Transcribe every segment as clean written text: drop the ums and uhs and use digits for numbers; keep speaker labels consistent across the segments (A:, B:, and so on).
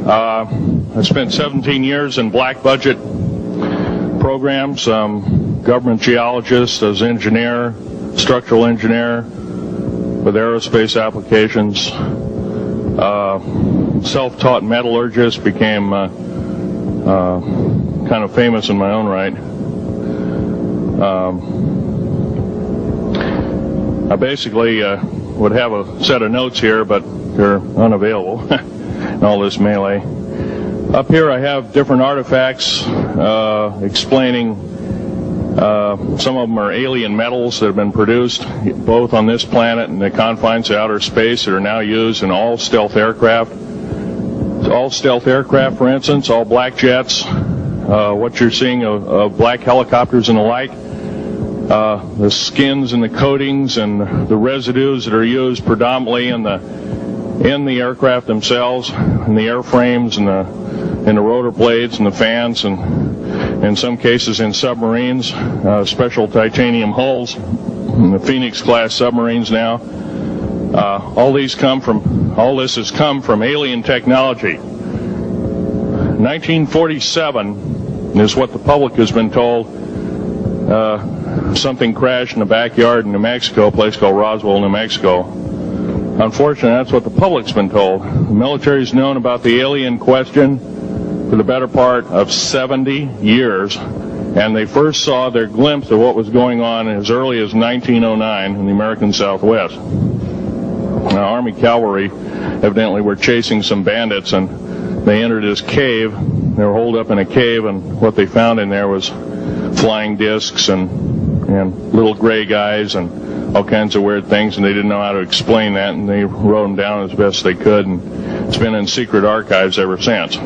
A: I spent 17 years in black budget programs, government geologist, as engineer, structural engineer with aerospace applications, self-taught metallurgist, became kind of famous in my own right. I basically would have a set of notes here, but they're unavailable in all this melee. Up here I have different artifacts explaining some of them are alien metals that have been produced both on this planet and the confines of outer space that are now used in all stealth aircraft. All stealth aircraft, for instance, all black jets, what you're seeing of black helicopters and the like, the skins and the coatings and the residues that are used predominantly in the aircraft themselves, in the airframes and the rotor blades and the fans, and in some cases in submarines, special titanium hulls in the Phoenix class submarines now. All this has come from alien technology. 1947 is what the public has been told. Something crashed in the backyard in New Mexico, a place called Roswell, New Mexico. Unfortunately, that's what the public's been told. The military's known about the alien question for the better part of 70 years, and they first saw their glimpse of what was going on as early as 1909 in the American Southwest. Now, Army cavalry evidently were chasing some bandits, and they entered this cave. They were holed up in a cave, and what they found in there was flying discs and little gray guys and all kinds of weird things, and they didn't know how to explain that, and they wrote them down as best they could, and it's been in secret archives ever since.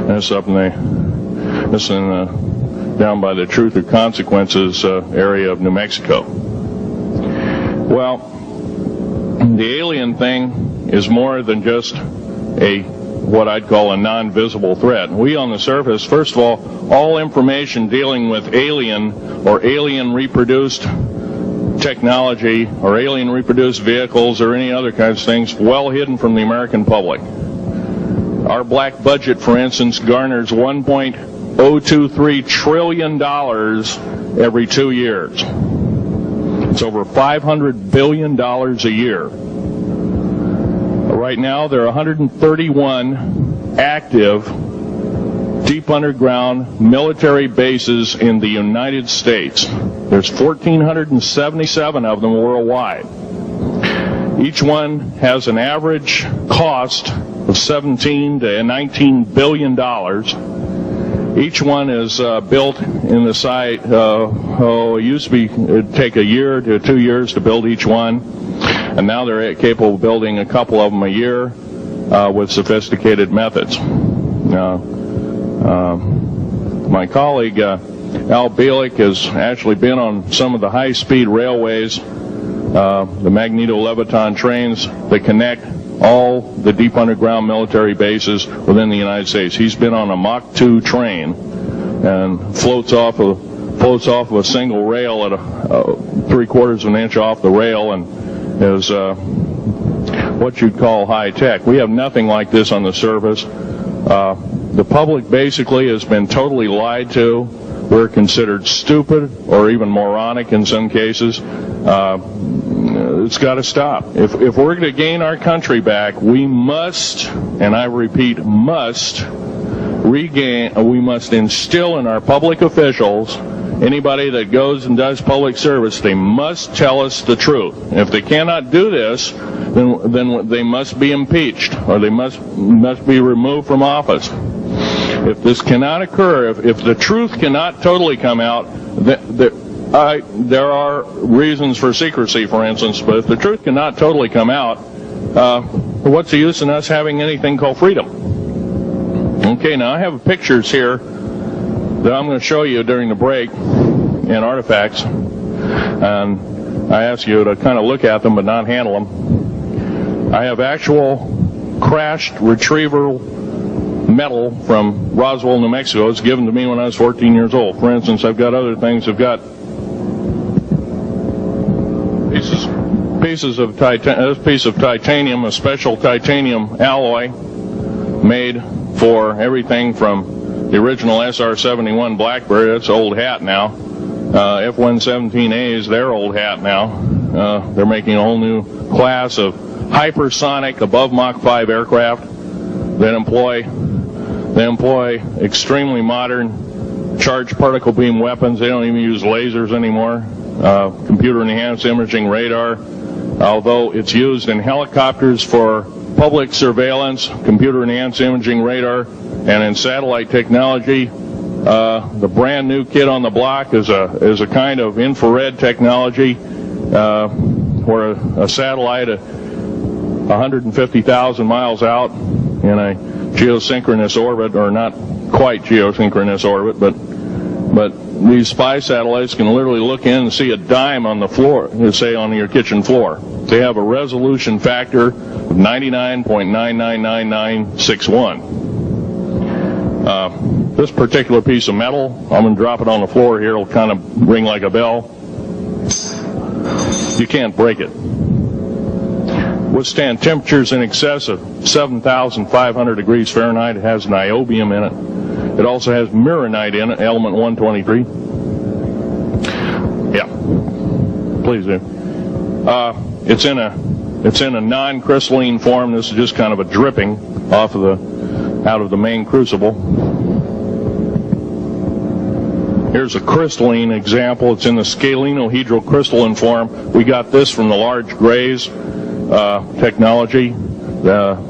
A: That's up down by the Truth or Consequences area of New Mexico. Well, the alien thing is more than just what I'd call a non-visible threat. We on the surface, first of all information dealing with alien or alien reproduced technology or alien reproduced vehicles or any other kinds of things, well hidden from the American public. Our black budget, for instance, garners $1.023 trillion every 2 years. It's over $500 billion a year. Right now, there are 131 active deep underground military bases in the United States. There's 1,477 of them worldwide. Each one has an average cost of $17 to $19 billion. Each one is built in the site. It used to it'd take a year to 2 years to build each one, and now they're capable of building a couple of them a year with sophisticated methods. My colleague Al Bielik has actually been on some of the high-speed railways, the magneto-leviton trains that connect all the deep underground military bases within the United States. He's been on a Mach 2 train and floats off of a single rail at 3/4 of an inch off the rail, and is what you'd call high tech. We have nothing like this on the surface. The public basically has been totally lied to. We're considered stupid or even moronic in some cases. It's got to stop. If we're going to gain our country back, we must, and I repeat, must instill in our public officials, anybody that goes and does public service, they must tell us the truth. If they cannot do this, then they must be impeached, or they must be removed from office. If this cannot occur, if the truth cannot totally come out, there are reasons for secrecy, for instance, but if the truth cannot totally come out, what's the use in us having anything called freedom? Okay, now I have pictures here that I'm going to show you during the break in artifacts, and I ask you to kind of look at them but not handle them. I have actual crashed retrieval metal from Roswell, New Mexico. It's given to me when I was 14 years old. For instance, I've got other things. I've got pieces of titanium, a special titanium alloy made for everything from the original SR-71 Blackbird, that's old hat now. F-117As, they're old hat now. They're making a whole new class of hypersonic above Mach 5 aircraft that employ extremely modern charged particle beam weapons. They don't even use lasers anymore. Computer-enhanced imaging radar, although it's used in helicopters for public surveillance, computer-enhanced imaging radar, and in satellite technology. The brand new kid on the block is a kind of infrared technology where a satellite 150,000 miles out in a geosynchronous orbit, or not quite geosynchronous orbit, but these spy satellites can literally look in and see a dime on the floor, say on your kitchen floor. They have a resolution factor of 99.999961. This particular piece of metal, I'm going to drop it on the floor here, it'll kind of ring like a bell. You can't break it. Withstand temperatures in excess of 7,500 degrees Fahrenheit. It has niobium in it. It also has mironite in it, element 123. Yeah, please do. It's in a non-crystalline form. This is just kind of a dripping out of the main crucible. Here's a crystalline example. It's in the scalenohedral crystalline form. We got this from the large grays technology.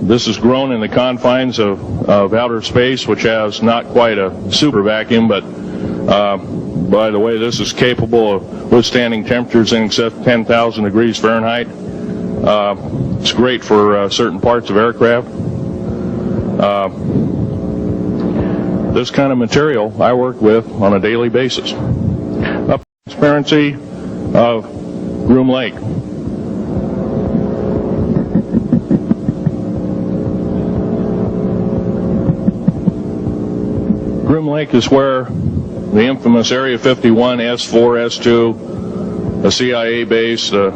A: This is grown in the confines of outer space, which has not quite a super vacuum, but by the way, this is capable of withstanding temperatures in excess of 10,000 degrees Fahrenheit. It's great for certain parts of aircraft. This kind of material I work with on a daily basis. Up transparency of Groom Lake. Groom Lake is where the infamous Area 51, S4, S2, a CIA base, it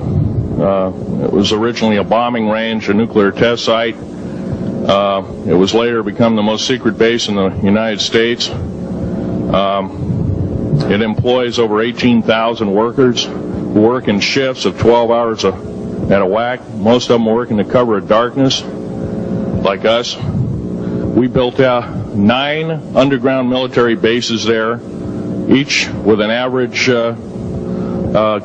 A: was originally a bombing range, a nuclear test site. It was later become the most secret base in the United States. It employs over 18,000 workers who work in shifts of 12 hours at a whack. Most of them work in the cover of darkness, like us. We built out 9 underground military bases there, each with an average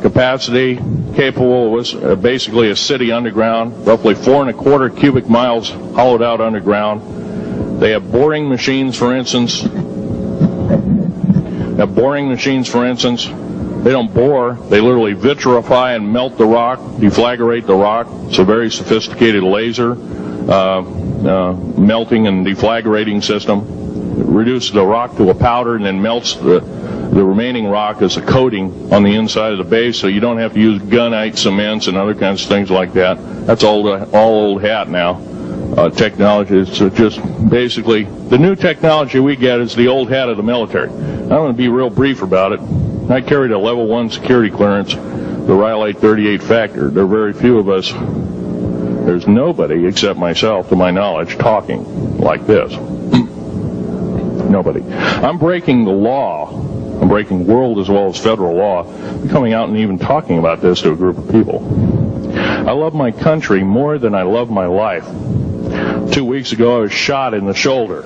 A: capacity capable of basically a city underground, roughly 4.25 cubic miles hollowed out underground. They have boring machines, for instance. They don't bore, they literally vitrify and melt the rock, deflagrate the rock. It's a very sophisticated laser melting and deflagrating system. It reduces the rock to a powder and then melts the remaining rock as a coating on the inside of the base, so you don't have to use gunite cements and other kinds of things like that. That's all old hat now. Technology is just basically the new technology we get is the old hat of the military. I'm going to be real brief about it. I carried a level 1 security clearance, the Rhyolite 38 Factor. There are very few of us. There's nobody except myself, to my knowledge, talking like this. Nobody. I'm breaking the law. I'm breaking world as well as federal law. I'm coming out and even talking about this to a group of people. I love my country more than I love my life. 2 weeks ago, I was shot in the shoulder.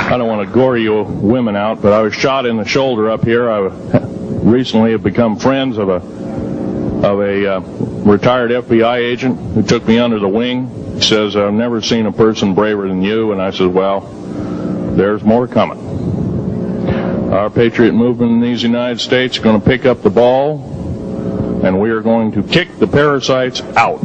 A: I don't want to gore you women out, but I was shot in the shoulder up here. I recently have become friends of a retired FBI agent who took me under the wing. He says, I've never seen a person braver than you. And I said, well, there's more coming. Our patriot movement in these United States is going to pick up the ball, and we are going to kick the parasites out.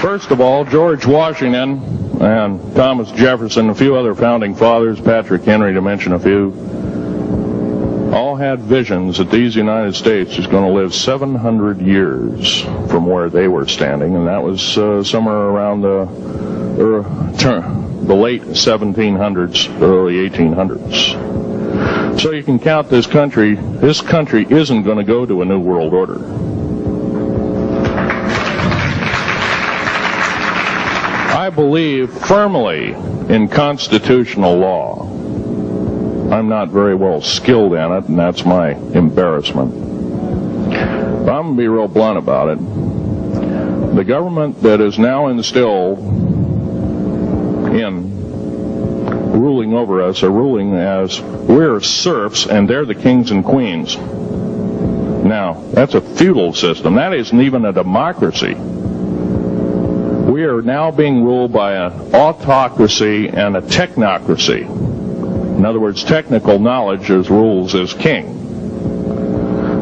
A: First of all, George Washington and Thomas Jefferson, a few other founding fathers, Patrick Henry to mention a few, all had visions that these United States is going to live 700 years from where they were standing, and that was somewhere around the late 1700s, early 1800s. So you can count this country isn't going to go to a new world order. I believe firmly in constitutional law. I'm not very well skilled in it, and that's my embarrassment. But I'm going to be real blunt about it. The government that is now instilled in ruling over us are ruling as we're serfs and they're the kings and queens. Now, that's a feudal system. That isn't even a democracy. We are now being ruled by an autocracy and a technocracy. In other words, technical knowledge as rules as king,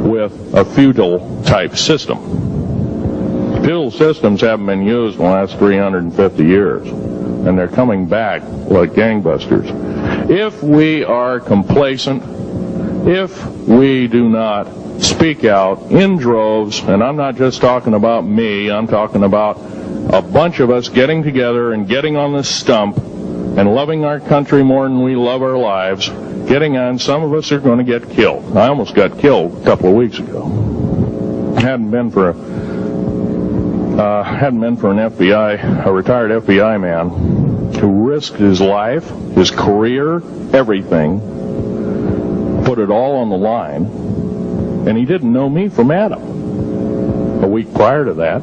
A: with a feudal type system. Feudal systems haven't been used in the last 350 years, and they're coming back like gangbusters. If we are complacent, if we do not speak out in droves, and I'm not just talking about me, I'm talking about a bunch of us getting together and getting on the stump and loving our country more than we love our lives, getting on, some of us are going to get killed. I almost got killed a couple of weeks ago. Hadn't been for an a retired FBI man who risked his life, his career, everything, put it all on the line, and he didn't know me from Adam. A week prior to that,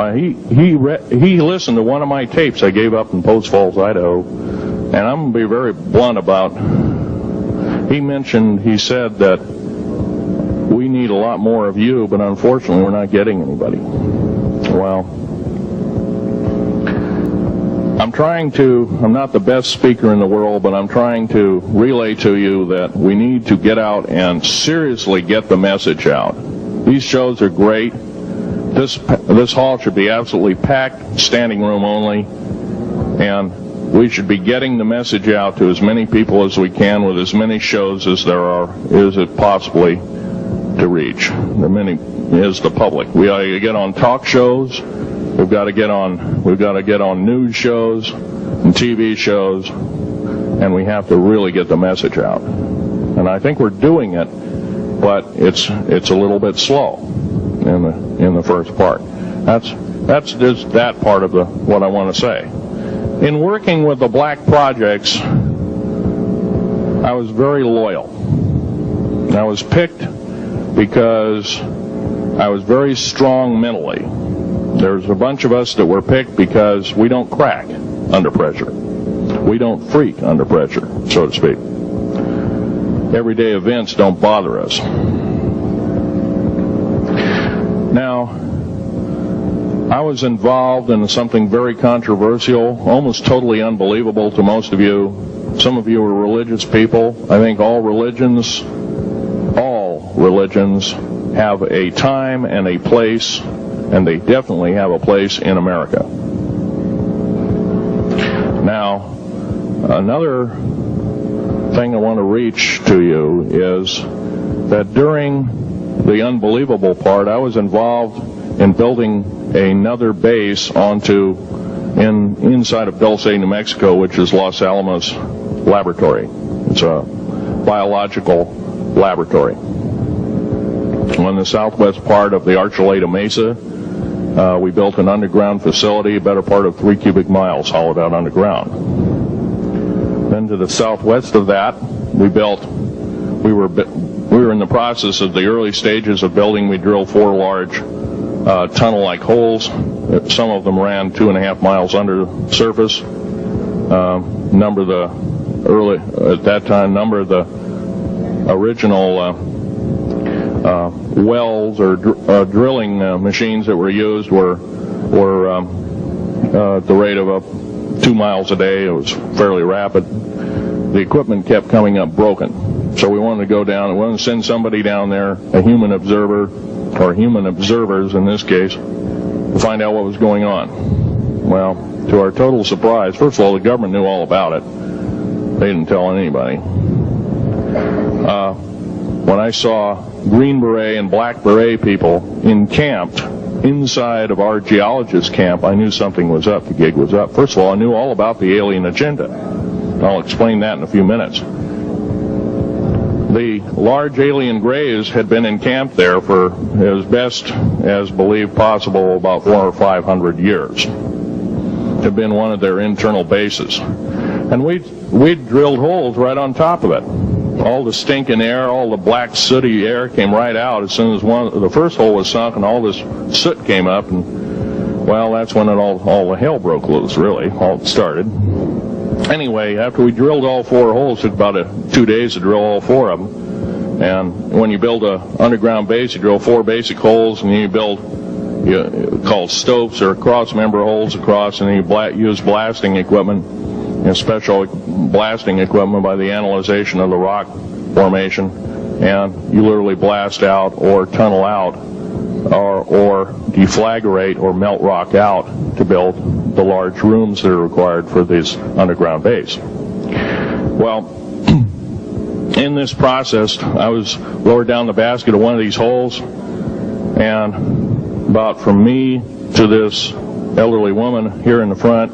A: he listened to one of my tapes I gave up in Post Falls, Idaho, and I'm going to be very blunt about. He said that we need a lot more of you, but unfortunately we're not getting anybody. Well, I'm not the best speaker in the world, but I'm trying to relay to you that we need to get out and seriously get the message out. These shows are great. This hall should be absolutely packed, standing room only, and we should be getting the message out to as many people as we can with as many shows as is it possibly to reach. The many is the public. We ought to get on talk shows. We've got to get on news shows and TV shows, and we have to really get the message out. And I think we're doing it, but it's a little bit slow in the first part. That's just that part of what I want to say. In working with the black projects, I was very loyal. I was picked because I was very strong mentally. There's a bunch of us that were picked because we don't crack under pressure. We don't freak under pressure, so to speak. Everyday events don't bother us. Now, I was involved in something very controversial, almost totally unbelievable to most of you. Some of you are religious people. I think all religions have a time and a place, and they definitely have a place in America. Now, another thing I want to reach to you is that during the unbelievable part, I was involved in building another base inside of Dulce, New Mexico, which is Los Alamos Laboratory. It's a biological laboratory. On the southwest part of the Archuleta Mesa, we built an underground facility, a better part of 3 cubic miles hollowed out underground. Then to the southwest of that, we were in the process of the early stages of building. We drilled 4 large tunnel-like holes. Some of them ran 2.5 miles under the surface. Number of the original wells or drilling machines that were used were at the rate of 2 miles a day. It was fairly rapid. The equipment kept coming up broken. So we wanted to go down and we wanted to send somebody down there, a human observer, or human observers in this case, to find out what was going on. Well, to our total surprise, first of all, the government knew all about it. They didn't tell anybody. When I saw Green Beret and Black Beret people encamped inside of our geologist camp, I knew something was up. The gig was up. First of all, I knew all about the alien agenda. I'll explain that in a few minutes. the large alien grays had been encamped there for as best as believed possible about 400 or 500 years. Had been one of their internal bases. And we'd drilled holes right on top of it. All the stinking air, all the black sooty air came right out as soon as the first hole was sunk, and all this soot came up, and well, that's when all the hell broke loose, really. All started. Anyway, after we drilled all 4 holes, it took about 2 days to drill all 4 of them. And when you build an underground base, you drill 4 basic holes, and then you build called stopes or cross-member holes across, and then you use blasting equipment, special blasting equipment by the analyzation of the rock formation, and you literally blast out or tunnel out or deflagrate or melt rock out to build the large rooms that are required for this underground base. Well, in this process, I was lowered down the basket of one of these holes, and about from me to this elderly woman here in the front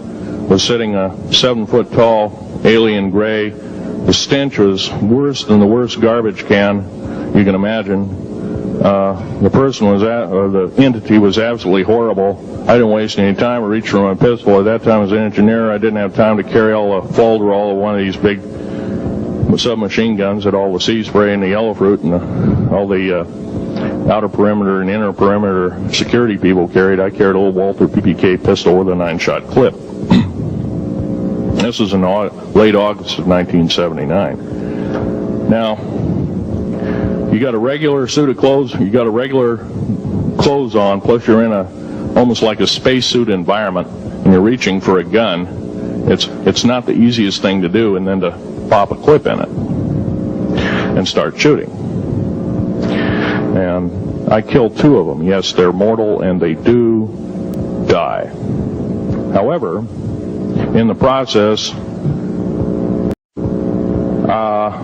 A: was sitting a 7-foot-tall alien gray. The stench was worse than the worst garbage can you can imagine. The person the entity was absolutely horrible. I didn't waste any time. I reached for my pistol. At that time, as an engineer, I didn't have time to carry all the folderol of one of these big submachine guns that all the sea spray and the yellow fruit and all the outer perimeter and inner perimeter security people carried. I carried a little Walther PPK pistol with a 9-shot clip. This was in late August of 1979. Now, you got a regular suit of clothes, you got a regular clothes on, plus you're in almost like a spacesuit environment, and you're reaching for a gun. It's not the easiest thing to do, and then to pop a clip in it and start shooting. And I killed 2 of them. Yes, they're mortal, and they do die. However, in the process,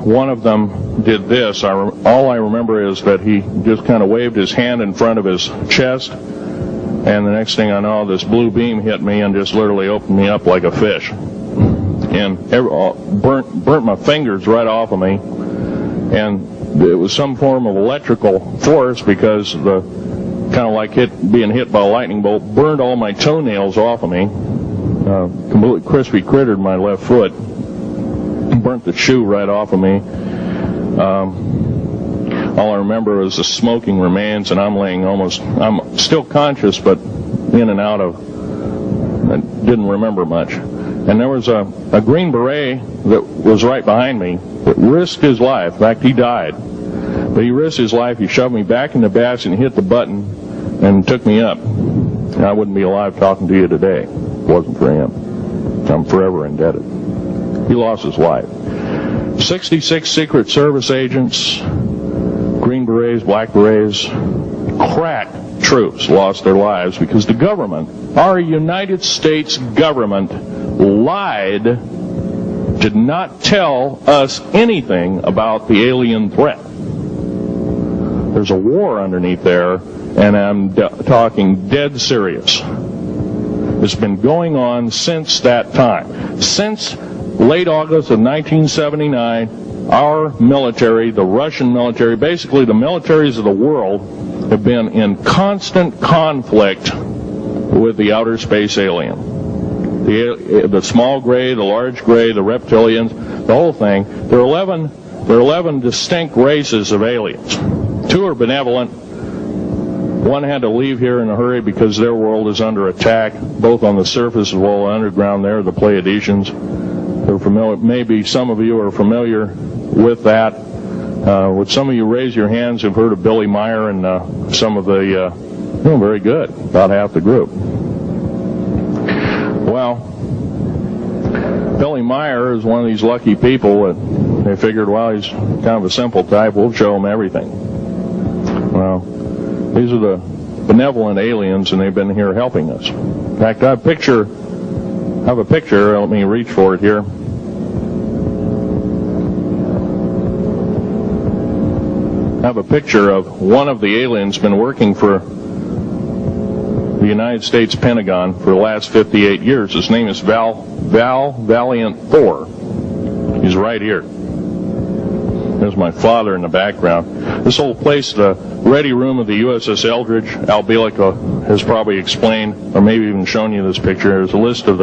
A: one of them did this. All I remember is that he just kind of waved his hand in front of his chest, and the next thing I know, this blue beam hit me and just literally opened me up like a fish, and burnt my fingers right off of me. And it was some form of electrical force, because the kind of like being hit by a lightning bolt burned all my toenails off of me. Completely crispy crittered my left foot, burnt the shoe right off of me. All I remember was the smoking remains, and I'm still conscious, but in and out of, I didn't remember much. And there was a Green Beret that was right behind me that risked his life. In fact, he died. But he risked his life. He shoved me back in the basket and hit the button and took me up. And I wouldn't be alive talking to you today if it wasn't for him. I'm forever indebted. He lost his life. 66 Secret Service agents, Green Berets, Black Berets, crack troops lost their lives because the government, our United States government, lied, did not tell us anything about the alien threat. There's a war underneath there, and I'm talking dead serious. It's been going on since that time. Since late August of 1979, our military, the Russian military, basically the militaries of the world, have been in constant conflict with the outer space alien. The small gray, the large gray, the reptilians, the whole thing. There are 11 distinct races of aliens. 2 are benevolent. 1 had to leave here in a hurry because their world is under attack, both on the surface as well as underground. There, the Pleiadians. They're familiar. Maybe some of you are familiar with that. Would some of you raise your hands who've heard of Billy Meyer and some of the... very good. About half the group. Well, Billy Meyer is one of these lucky people that they figured, well, he's kind of a simple type. We'll show him everything. Well, these are the benevolent aliens, and they've been here helping us. In fact, I have a picture. Let me reach for it here. I have a picture of one of the aliens been working for the United States Pentagon for the last 58 years. His name is Val Valiant Thor. He's right here. There's There's my father in the background. This whole place, the ready room of the USS Eldridge, Al Bielek has probably explained, or maybe even shown you this picture. There's a list of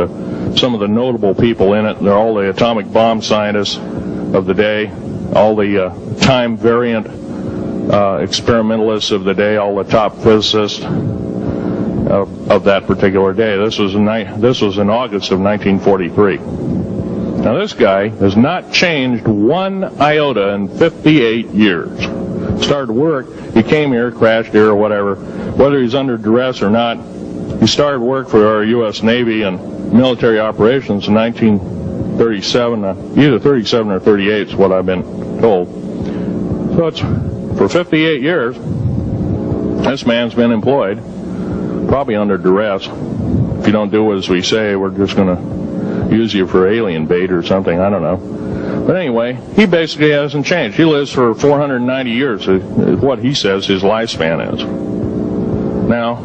A: some of the notable people in it. They're all the atomic bomb scientists of the day, all the time variant experimentalists of the day, all the top physicists of that particular day. This was in August of 1943. Now this guy has not changed one iota in 58 years. Started work, he came here, crashed here or whatever, whether he's under duress or not. He started work for our U.S. Navy and military operations in 1937, either 37 or 38 is what I've been told. So it's for 58 years, this man's been employed, probably under duress. If you don't do as we say, we're just going to use you for alien bait or something, I don't know. But anyway, he basically hasn't changed. He lives for 490 years, is what he says his lifespan is. Now,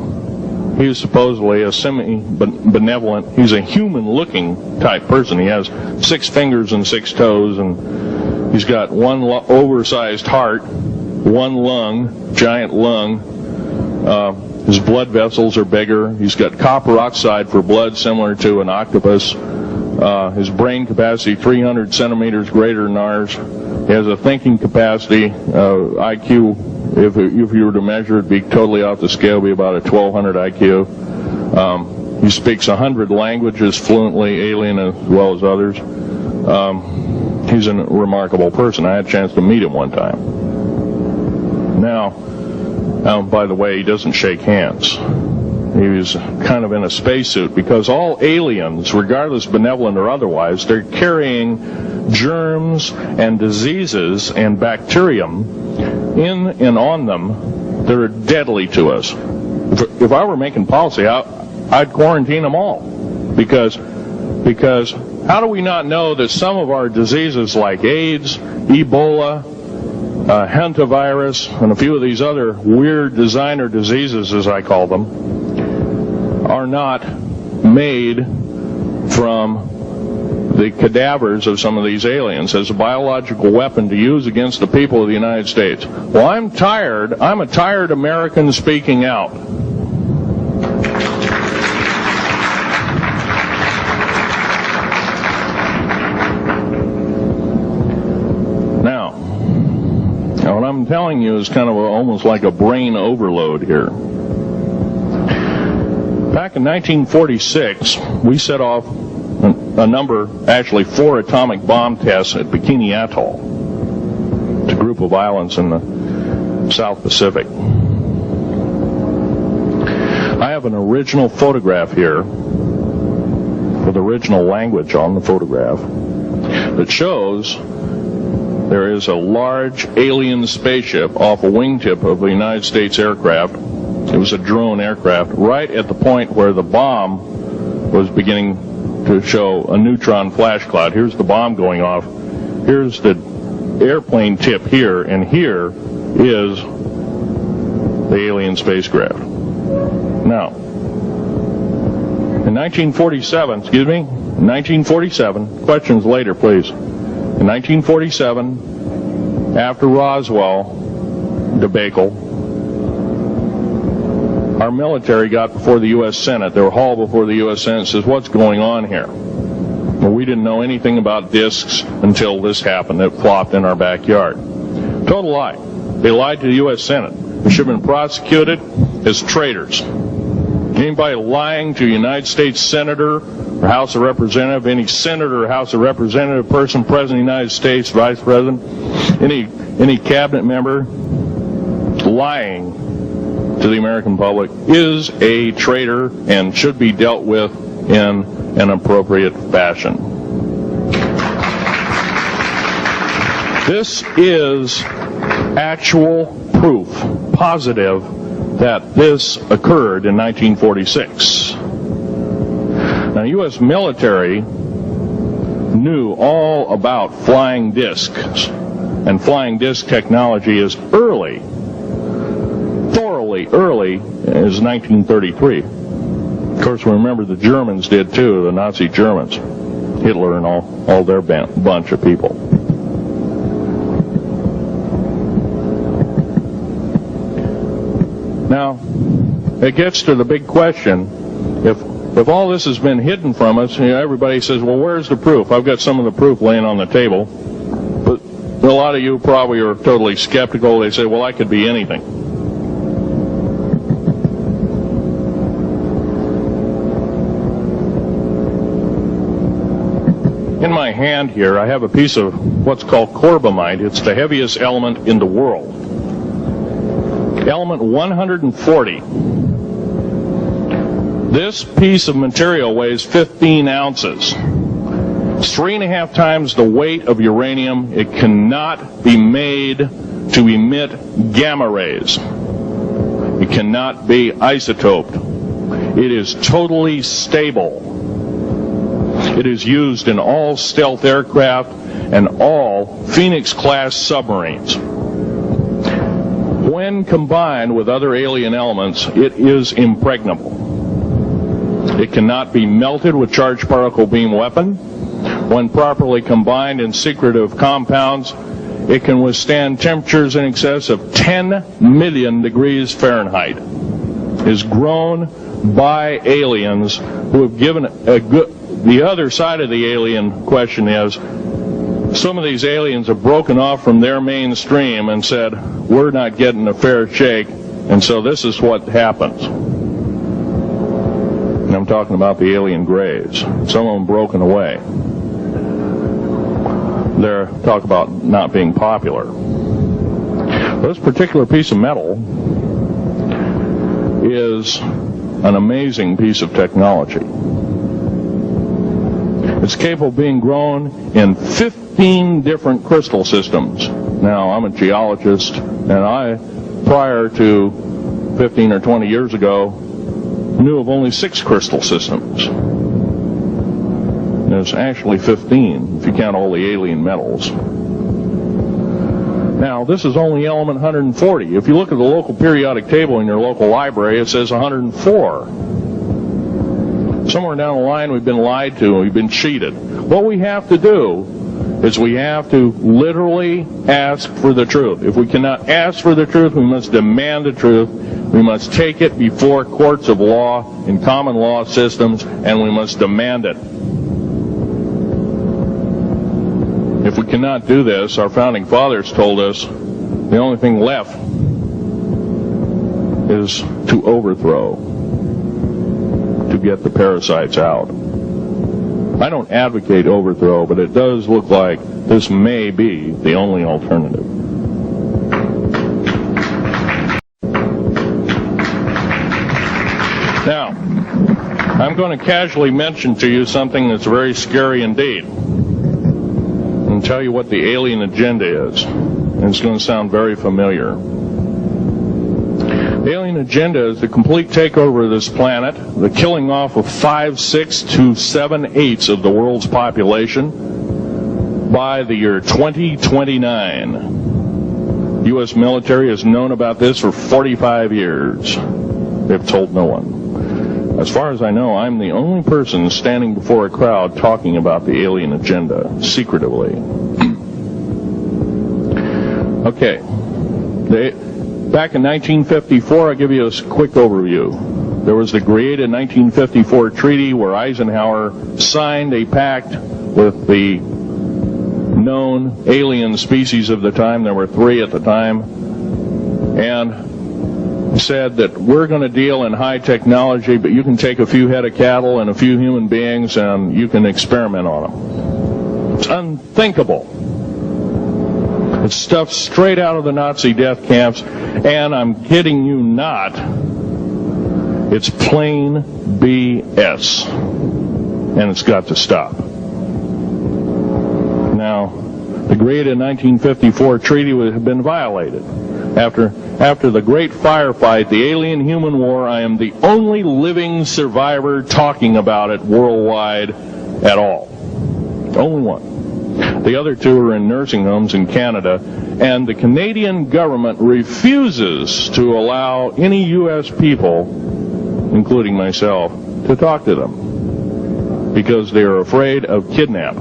A: he's supposedly a semi-benevolent, he's a human-looking type person. He has 6 fingers and 6 toes, and he's got one oversized heart, one lung, giant lung. His blood vessels are bigger. He's got copper oxide for blood, similar to an octopus. His brain capacity 300 centimeters greater than ours. He has a thinking capacity, IQ, if you were to measure it, be totally off the scale, be about a 1200 IQ. He speaks 100 languages fluently, alien as well as others. He's a remarkable person. I had a chance to meet him one time. Now, by the way, he doesn't shake hands. He was kind of in a spacesuit because all aliens, regardless benevolent or otherwise, they're carrying germs and diseases and bacterium in and on them that are deadly to us. If I were making policy, I'd quarantine them all because how do we not know that some of our diseases like AIDS, Ebola, hantavirus, and a few of these other weird designer diseases, as I call them, are not made from the cadavers of some of these aliens as a biological weapon to use against the people of the United States? Well, I'm a tired American speaking out. Now, what I'm telling you is kind of almost like a brain overload here. Back in 1946, we set off actually 4 atomic bomb tests at Bikini Atoll. It's a group of islands in the South Pacific. I have an original photograph here with original language on the photograph that shows there is a large alien spaceship off a wingtip of a United States aircraft. It was a drone aircraft, right at the point where the bomb was beginning to show a neutron flash cloud. Here's the bomb going off. Here's the airplane tip here, and here is the alien spacecraft. Now, in 1947, questions later, please. In 1947, after Roswell debacle, our military got before the U.S. Senate. They were hauled before the U.S. Senate and says, what's going on here? Well, we didn't know anything about discs until this happened. It flopped in our backyard. Total lie. They lied to the U.S. Senate. They should have been prosecuted as traitors. Anybody lying to a United States Senator or House of Representative, any Senator or House of Representative person, President of the United States, Vice President, any cabinet member lying to the American public is a traitor and should be dealt with in an appropriate fashion. This is actual proof, positive, that this occurred in 1946. Now, U.S. military knew all about flying discs, and flying disc technology is thoroughly early as 1933. Of course, remember the Germans did too, the Nazi Germans, Hitler and all their bunch of people. Now, it gets to the big question. If all this has been hidden from us, everybody says, well, where's the proof? I've got some of the proof laying on the table. But a lot of you probably are totally skeptical. They say, well, I could be anything. In my hand here, I have a piece of what's called Corbamite. It's the heaviest element in the world. Element 140. This piece of material weighs 15 ounces. It's 3.5 times the weight of uranium. It cannot be made to emit gamma rays. It cannot be isotoped. It is totally stable. It is used in all stealth aircraft and all Phoenix-class submarines. When combined with other alien elements, it is impregnable. It cannot be melted with charged particle beam weapon. When properly combined in secretive compounds, it can withstand temperatures in excess of 10 million degrees Fahrenheit. It is grown by aliens who have given a good... The other side of the alien question is, some of these aliens have broken off from their mainstream and said, we're not getting a fair shake, and so this is what happens. And I'm talking about the alien grays. Some of them broken away. They're talk about not being popular. This particular piece of metal is an amazing piece of technology. It's capable of being grown in 15 different crystal systems. Now, I'm a geologist, and I, prior to 15 or 20 years ago, knew of only 6 crystal systems. There's actually 15, if you count all the alien metals. Now, this is only element 140. If you look at the local periodic table in your local library, it says 104. Somewhere down the line, we've been lied to, we've been cheated. What we have to do is we have to literally ask for the truth. If we cannot ask for the truth, we must demand the truth. We must take it before courts of law in common law systems, and we must demand it. If we cannot do this, our founding fathers told us the only thing left is to overthrow, to get the parasites out. I don't advocate overthrow, but it does look like this may be the only alternative. Now, I'm going to casually mention to you something that's very scary indeed, and tell you what the alien agenda is. And it's going to sound very familiar. The alien agenda is the complete takeover of this planet, the killing off of 5/6 to 7/8 of the world's population by the year 2029. U.S. military has known about this for 45 years. They've told no one. As far as I know, I'm the only person standing before a crowd talking about the alien agenda, secretively. Okay. Back in 1954, I'll give you a quick overview. There was the Greada 1954 treaty where Eisenhower signed a pact with the known alien species of the time. There were 3 at the time. And said that we're going to deal in high technology, but you can take a few head of cattle and a few human beings and you can experiment on them. It's unthinkable. It's stuff straight out of the Nazi death camps, and I'm kidding you not, it's plain BS, and it's got to stop. Now, the Greada 1954 treaty had been violated. After the great firefight, the alien-human war, I am the only living survivor talking about it worldwide at all. Only one. The other 2 are in nursing homes in Canada, and the Canadian government refuses to allow any U.S. people, including myself, to talk to them because they are afraid of kidnap.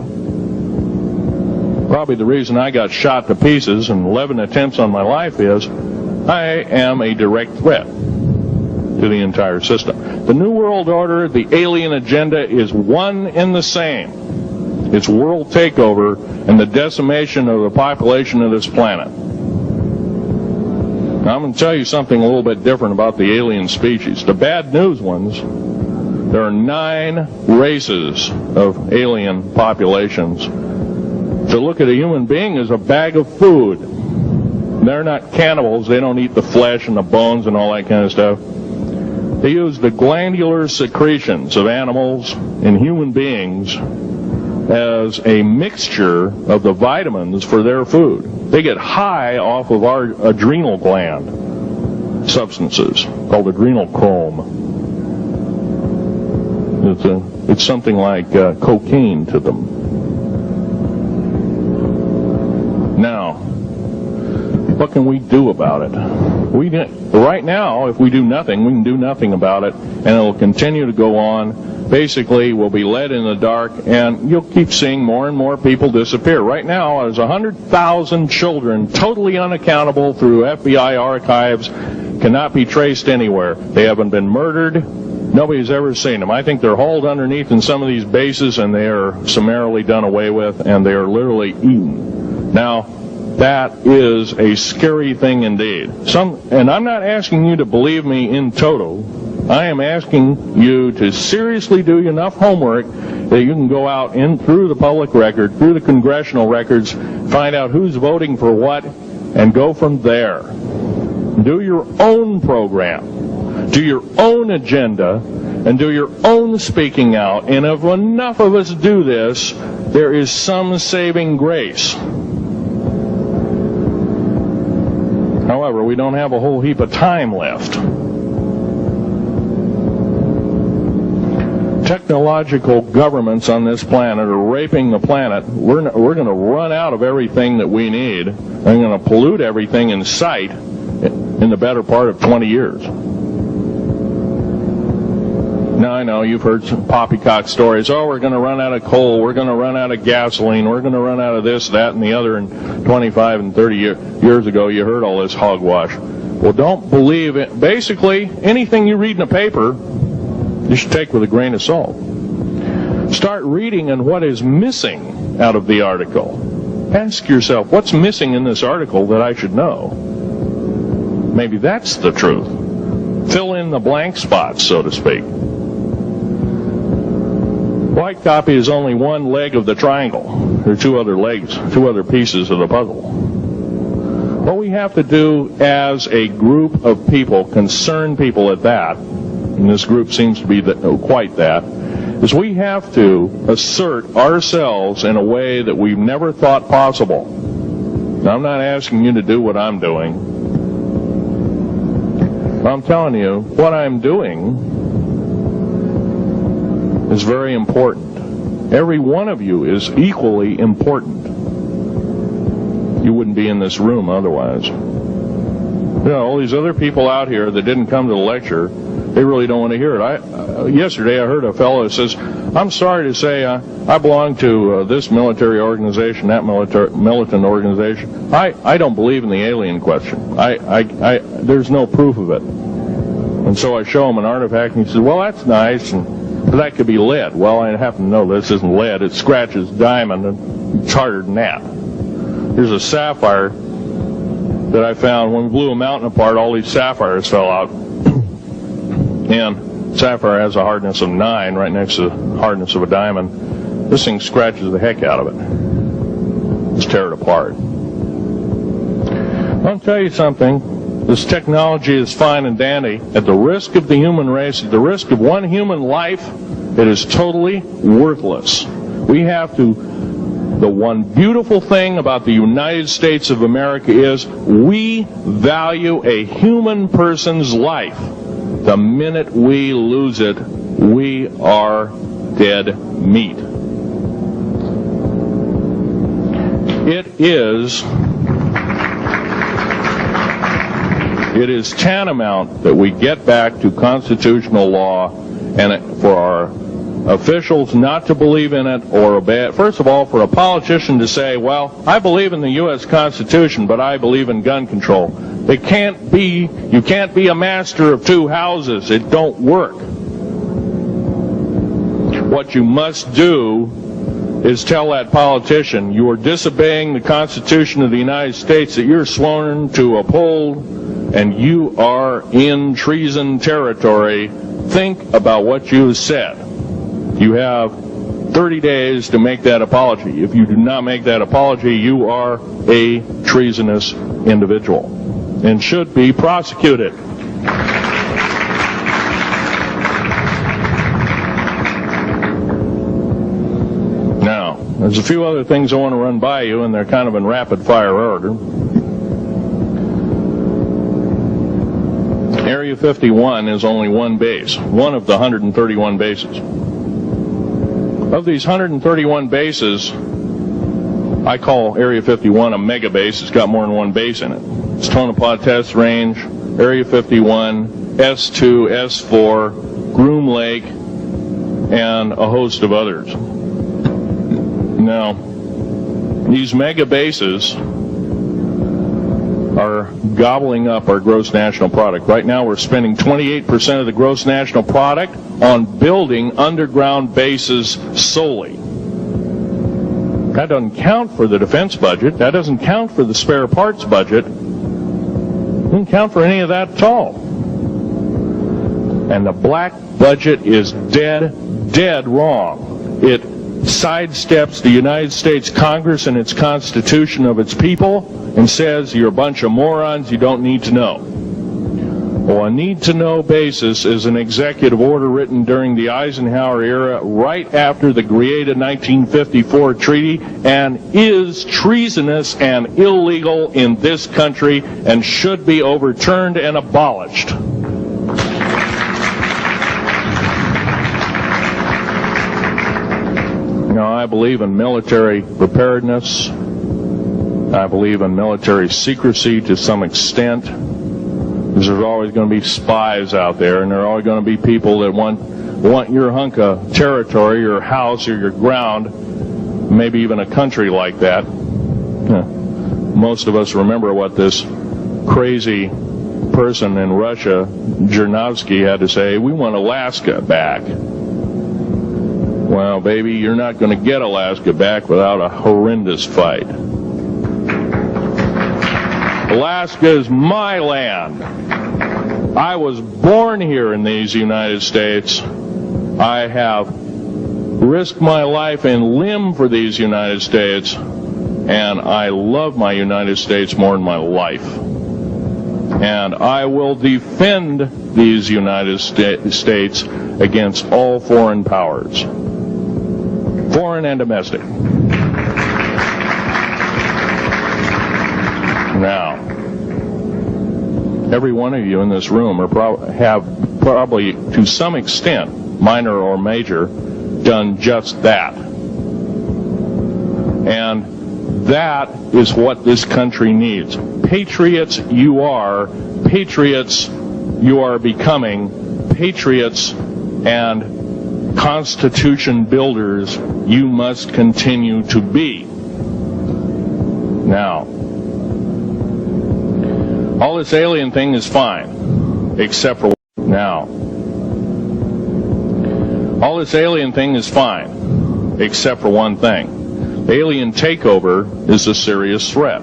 A: Probably the reason I got shot to pieces and 11 attempts on my life is I am a direct threat. to the entire system. The New World Order, the alien agenda is one and the same. It's world takeover and the decimation of the population of this planet. Now, I'm going to tell you something a little bit different about the alien species. The bad news ones, there are 9 races of alien populations. To look at a human being as a bag of food. They're not cannibals. They don't eat the flesh and the bones and all that kind of stuff. They use the glandular secretions of animals and human beings as a mixture of the vitamins for their food. They get high off of our adrenal gland substances called adrenochrome. It's something like cocaine to them. Now, what can we do about it? Right now, if we do nothing, we can do nothing about it, and it will continue to go on. Basically, we'll be led in the dark, and you'll keep seeing more and more people disappear. Right now, there's 100,000 children totally unaccountable through FBI archives, cannot be traced anywhere. They haven't been murdered. Nobody's ever seen them. I think they're hauled underneath in some of these bases, and they are summarily done away with, and they are literally eaten. Now, that is a scary thing indeed. And I'm not asking you to believe me in toto. I am asking you to seriously do enough homework that you can go out through the public record, through the congressional records, find out who's voting for what, and go from there. Do your own program. Do your own agenda, and do your own speaking out. And if enough of us do this, there is some saving grace. However, we don't have a whole heap of time left. Technological governments on this planet are raping the planet. We're going to run out of everything that we need. And going to pollute everything in sight in the better part of 20 years. Now, I know you've heard some poppycock stories. Oh, we're going to run out of coal. We're going to run out of gasoline. We're going to run out of this, that, and the other. And 25 and 30 years ago, you heard all this hogwash. Well, don't believe it. Basically, anything you read in a paper, you should take with a grain of salt. Start reading on what is missing out of the article. Ask yourself, what's missing in this article that I should know? Maybe that's the truth. Fill in the blank spots, so to speak. White copy is only one leg of the triangle. There are 2 other legs, 2 other pieces of the puzzle. What we have to do as a group of people, concerned people at that, and this group seems to be quite that, is we have to assert ourselves in a way that we've never thought possible. Now, I'm not asking you to do what I'm doing. I'm telling you, what I'm doing is very important. Every one of you is equally important. You wouldn't be in this room otherwise. You know, all these other people out here that didn't come to the lecture, they really don't want to hear it. Yesterday I heard a fellow that says, I'm sorry to say I belong to this military organization, that militant organization. I don't believe in the alien question. There's no proof of it. And so I show him an artifact, and he says, well, that's nice, and that could be lead. Well, I happen to know this isn't lead. It scratches diamond, and it's harder than that. Here's a sapphire that I found. When we blew a mountain apart, all these sapphires fell out. And sapphire has a hardness of 9 right next to the hardness of a diamond. This thing scratches the heck out of it. Let's tear it apart. I'll tell you something. This technology is fine and dandy. At the risk of the human race, at the risk of one human life, it is totally worthless. We have to... The one beautiful thing about the United States of America is we value a human person's life. The minute we lose it, we are dead meat. It is tantamount that we get back to constitutional law, and for our officials not to believe in it or obey it. First of all, for a politician to say, well, I believe in the U.S. Constitution, but I believe in gun control. It can't be, you can't be a master of two houses. It don't work. What you must do is tell that politician you are disobeying the Constitution of the United States that you're sworn to uphold, and you are in treason territory. Think about what you have said. You have 30 days to make that apology. If you do not make that apology, you are a treasonous individual and should be prosecuted. Now, there's a few other things I want to run by you, and they're kind of in rapid fire order. Area 51 is only one base, one of the 131 bases. Of these 131 bases, I call Area 51 a mega base. It's got more than one base in it. It's Tonopah Test Range, Area 51, S2, S4, Groom Lake, and a host of others. Now, these mega bases are gobbling up our gross national product. Right now we're spending 28% of the gross national product on building underground bases solely. That doesn't count for the defense budget. That doesn't count for the spare parts budget. Doesn't count for any of that at all. And the black budget is dead wrong. It sidesteps the United States Congress and its Constitution of its people and says you're a bunch of morons, you don't need to know. Well, a need-to-know basis is an executive order written during the Eisenhower era right after the Greada 1954 treaty and is treasonous and illegal in this country and should be overturned and abolished. Now, I believe in military preparedness. I believe in military secrecy to some extent. Because there's always going to be spies out there, and there are always going to be people that want your hunk of territory, your house, or your ground, maybe even a country like that. Most of us remember what this crazy person in Russia, Zhirinovsky, had to say. We want Alaska back. Well, baby, you're not going to get Alaska back without a horrendous fight. Alaska is my land. I was born here in these United States. I have risked my life and limb for these United States, and I love my United States more than my life. And I will defend these United States against all foreign powers, foreign and domestic. Now, every one of you in this room have probably, to some extent, minor or major, done just that. And that is what this country needs. Patriots you are. Patriots you are becoming. Patriots and Constitution builders you must continue to be. Now, all this alien thing is fine, except for now. All this alien thing is fine, except for one thing. Alien takeover is a serious threat.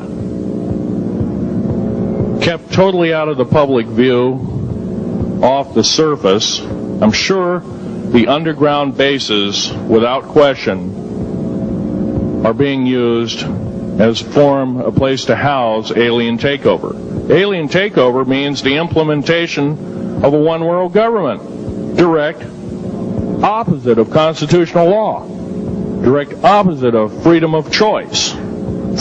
A: Kept totally out of the public view, off the surface, I'm sure the underground bases, without question, are being used as a place to house alien takeover. Alien takeover means the implementation of a one-world government. Direct opposite of constitutional law. Direct opposite of freedom of choice,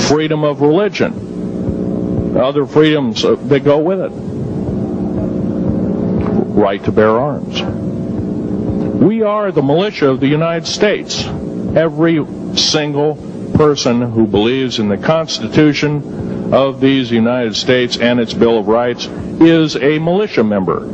A: freedom of religion, other freedoms that go with it. Right to bear arms. We are the militia of the United States. Every single person who believes in the Constitution of these United States and its Bill of Rights is a militia member.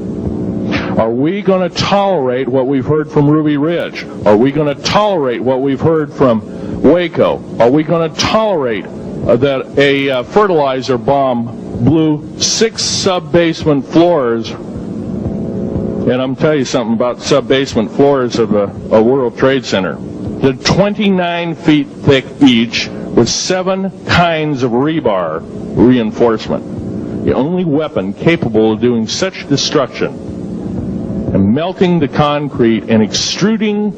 A: Are we going to tolerate what we've heard from Ruby Ridge? Are we going to tolerate what we've heard from Waco? Are we going to tolerate that a fertilizer bomb blew 6 sub-basement floors. And I'm telling you something about sub-basement floors of a World Trade Center. They're 29 feet thick each, with 7 kinds of rebar reinforcement. The only weapon capable of doing such destruction and melting the concrete and extruding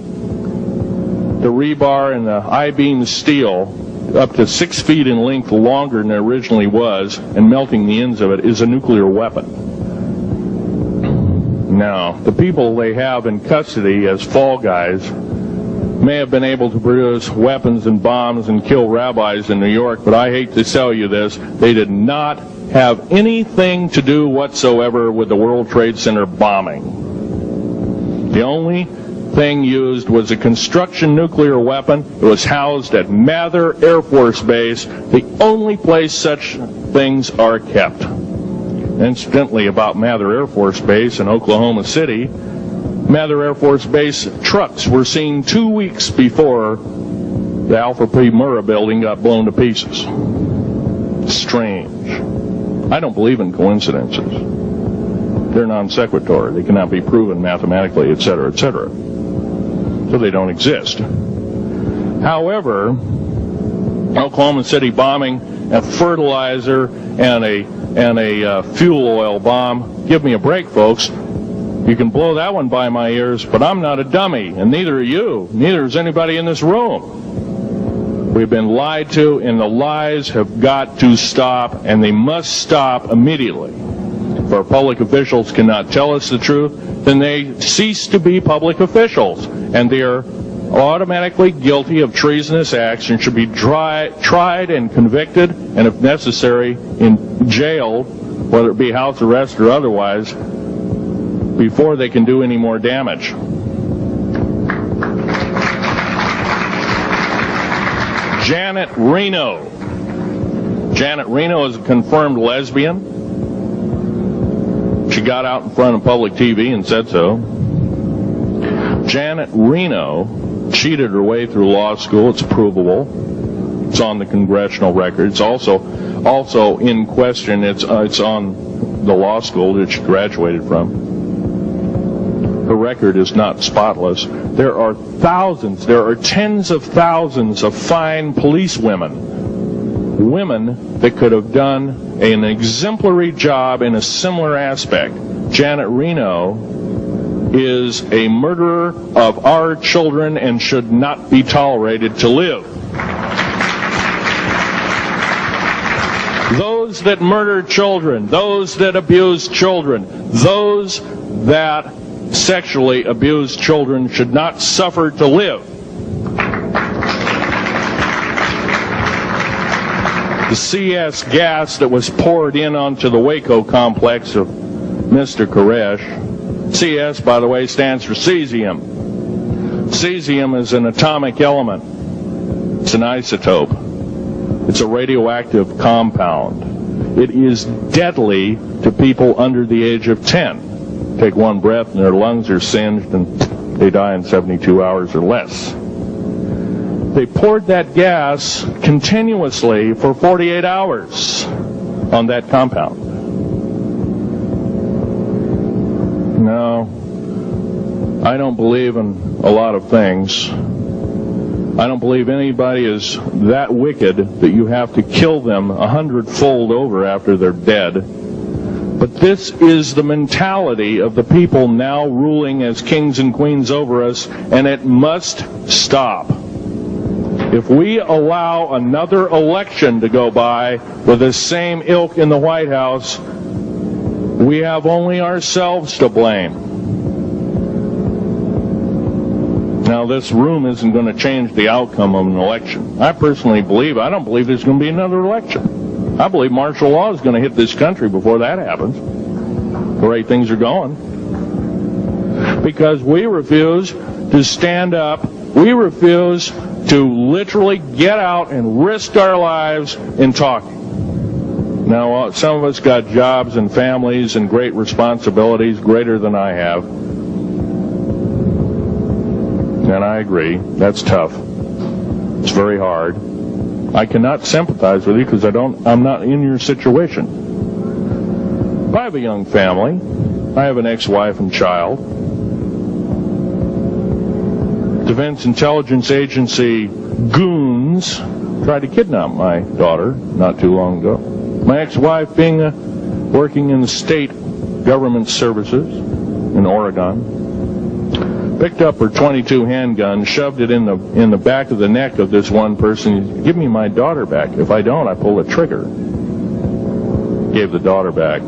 A: the rebar and the I-beam steel up to 6 feet in length longer than it originally was, and melting the ends of it, is a nuclear weapon. Now, the people they have in custody as fall guys may have been able to produce weapons and bombs and kill rabbis in New York, but I hate to tell you this, they did not have anything to do whatsoever with the World Trade Center bombing. The only thing used was a construction nuclear weapon. It was housed at Mather Air Force Base, the only place such things are kept. Incidentally, about Mather Air Force Base in Oklahoma City, Mather Air Force Base trucks were seen 2 weeks before the Alpha P. Murrah building got blown to pieces. Strange. I don't believe in coincidences. They're non sequitur. They cannot be proven mathematically, etc., etc. So they don't exist. However, Oklahoma City bombing, a fertilizer, and a fuel oil bomb. Give me a break, folks. You can blow that one by my ears, but I'm not a dummy, and neither are you. Neither is anybody in this room. We've been lied to, and the lies have got to stop, and they must stop immediately. If our public officials cannot tell us the truth, then they cease to be public officials, and they are automatically guilty of treasonous acts and should be tried and convicted, and if necessary, jailed, whether it be house arrest or otherwise, before they can do any more damage. Janet Reno. Janet Reno is a confirmed lesbian. She got out in front of public TV and said so. Janet Reno cheated her way through law school. It's provable. It's on the congressional record. It's also in question. It's on the law school that she graduated from. Her record is not spotless. There are thousands, there are tens of thousands of fine police women that could have done an exemplary job in a similar aspect. Janet Reno is a murderer of our children and should not be tolerated to live. Those that murder children, those that abuse children, those that sexually abused children should not suffer to live. The CS gas that was poured in onto the Waco complex of Mr. Koresh, CS, by the way, stands for cesium. Cesium is an atomic element. It's an isotope. It's a radioactive compound. It is deadly to people under the age of 10. Take one breath and their lungs are singed and they die in 72 hours or less. They poured that gas continuously for 48 hours on that compound. No, I don't believe in a lot of things. I don't believe anybody is that wicked that you have to kill them 100-fold over after they're dead. But this is the mentality of the people now ruling as kings and queens over us, and it must stop. If we allow another election to go by with the same ilk in the White House, we have only ourselves to blame. Now, this room isn't going to change the outcome of an election. I personally believe, I don't believe there's going to be another election. I believe martial law is going to hit this country before that happens. The way things are going. Because we refuse to stand up. We refuse to literally get out and risk our lives in talking. Now, some of us got jobs and families and great responsibilities, greater than I have. And I agree. That's tough. It's very hard. I cannot sympathize with you because I'm not in your situation. I have a young family. I have an ex-wife and child. Defense Intelligence Agency goons tried to kidnap my daughter not too long ago. My ex-wife, working in the state government services in Oregon, picked up her .22 handgun, shoved it in the back of the neck of this one person. Give me my daughter back. If I don't, I pull the trigger. Gave the daughter back.